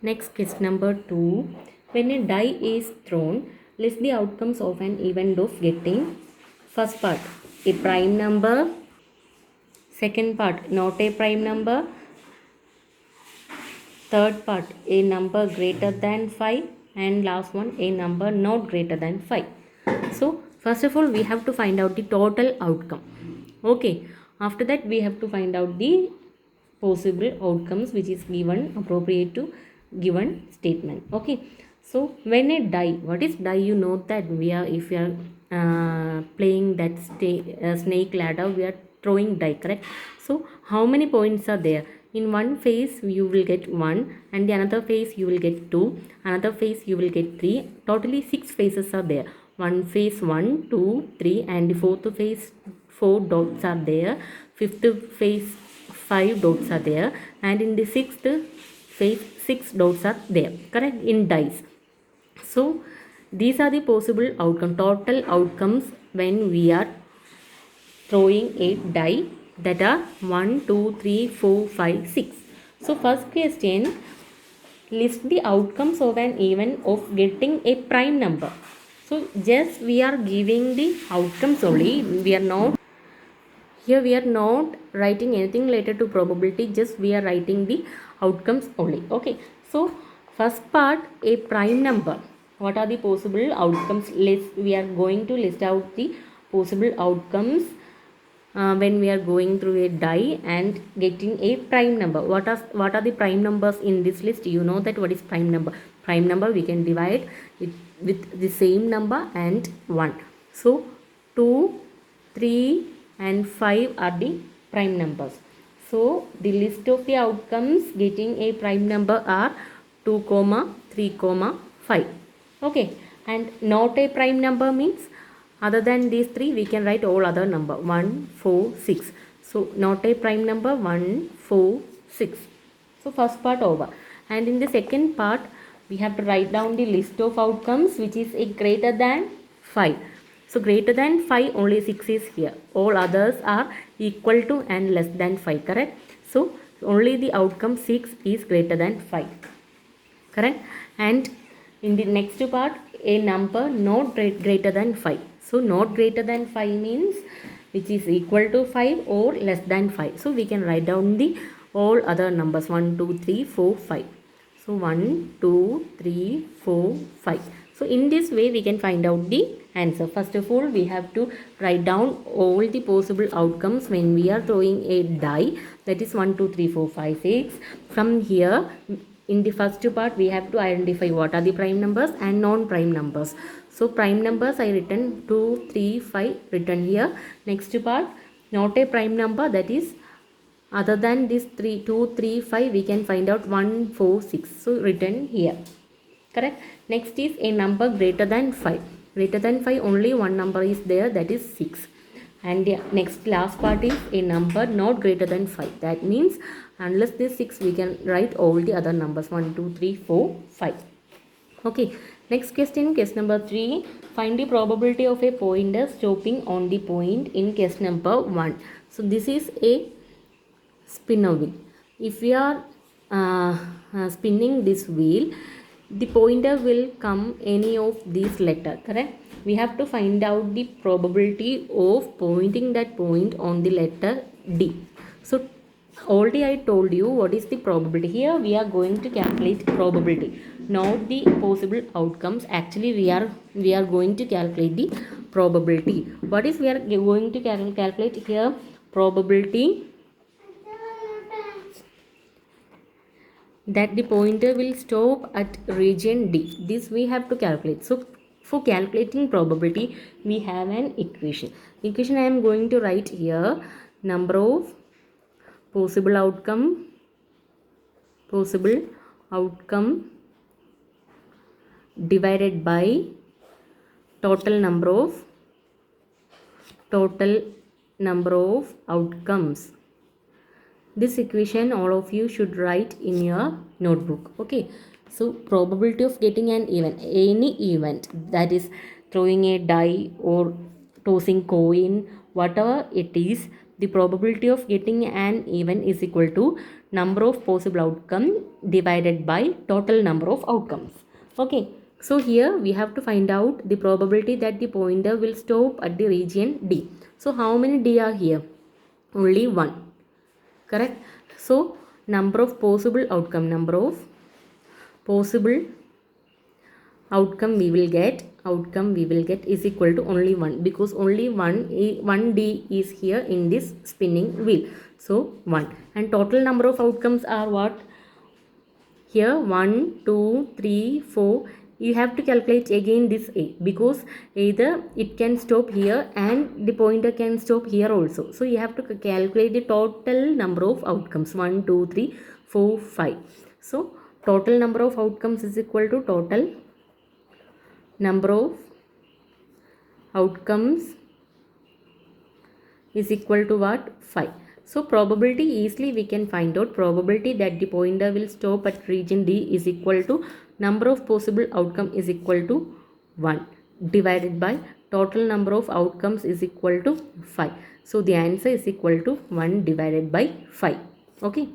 Next, question number 2. When a die is thrown, list the outcomes of an event of getting. First part, a prime number. Second part, not a prime number. Third part, a number greater than 5. And last one, a number not greater than 5. So, first of all, we have to find out the total outcome. Okay. After that, we have to find out the possible outcomes which is given appropriate to given statement. Okay. So, when a die, what is die? You know that if we are playing that snake ladder, we are throwing die, correct? So, how many points are there? In one phase you will get 1, and the another phase you will get 2, another phase you will get 3. Totally 6 phases are there. One phase 1, 2, 3, and the fourth phase 4 dots are there. Fifth phase 5 dots are there, and in the sixth phase 6 dots are there, correct, in dice. So these are the possible total outcomes when we are throwing a die, that are 1, 2, 3, 4, 5, 6. So first question, list the outcomes of an event of getting a prime number. So just we are giving the outcomes only. We are not writing anything related to probability, just we are writing the outcomes only. Okay. So first part, a prime number. What are the possible outcomes? We are going to list out the possible outcomes when we are going through a die and getting a prime number. What are the prime numbers in this list? You know that what is prime number. Prime number we can divide it with the same number and 1. So 2, 3 and 5 are the prime numbers. So the list of the outcomes getting a prime number are 2, 3, 5. Okay. And not a prime number means other than these 3 we can write all other number 1, 4, 6. So not a prime number 1, 4, 6. So first part over. And in the second part we have to write down the list of outcomes which is a greater than 5. So greater than 5 only 6 is here. All others are equal to and less than 5, correct? So only the outcome 6 is greater than 5, correct? And in the next part, a number not greater than 5. So not greater than 5 means which is equal to 5 or less than 5. So we can write down the all other numbers 1, 2, 3, 4, 5. So 1, 2, 3, 4, 5. So in this way we can find out the answer. First of all, we have to write down all the possible outcomes when we are throwing a die, that is 1, 2, 3, 4, 5, 6. From here, in the first part we have to identify what are the prime numbers and non-prime numbers. So prime numbers I written 2, 3, 5 written here. Next part, not a prime number, that is other than this 2, 3, 5 we can find out 1, 4, 6. So written here, correct? Next is a number greater than 5. Greater than 5 only one number is there, that is 6. And the next last part is a number not greater than 5. That means unless this 6 we can write all the other numbers 1, 2, 3, 4, 5. Okay. Next question, case number 3. Find the probability of a pointer stopping on the point in case number 1. So this is a spinner wheel. If we are spinning this wheel, the pointer will come any of these letter, correct? We have to find out the probability of pointing that point on the letter D. So already I told you what is the probability. Here we are going to calculate probability, not the possible outcomes. Actually we are going to calculate the probability. What is we are going to calculate here? Probability that the pointer will stop at region D. This we have to calculate. So for calculating probability we have an equation. Equation I am going to write here. Number of possible outcome divided by total number of outcomes. This equation all of you should write in your notebook. Okay. So probability of getting an event, any event, that is throwing a die or tossing coin, whatever it is, the probability of getting an event is equal to number of possible outcome divided by total number of outcomes. Okay, so here we have to find out the probability that the pointer will stop at the region D. So how many D are here? Only one, correct? So number of possible outcome we will get is equal to only 1, because only one D is here in this spinning wheel. So 1, and total number of outcomes are what? Here 1, 2, 3, 4. You have to calculate again this A, because either it can stop here and the pointer can stop here also. So you have to calculate the total number of outcomes, 1, 2, 3, 4, 5. So total number of outcomes is equal to total number of outcomes is equal to what? 5. So probability, easily we can find out probability that the pointer will stop at region D is equal to number of possible outcome is equal to 1 divided by total number of outcomes is equal to 5. So the answer is equal to 1 divided by 5. Okay.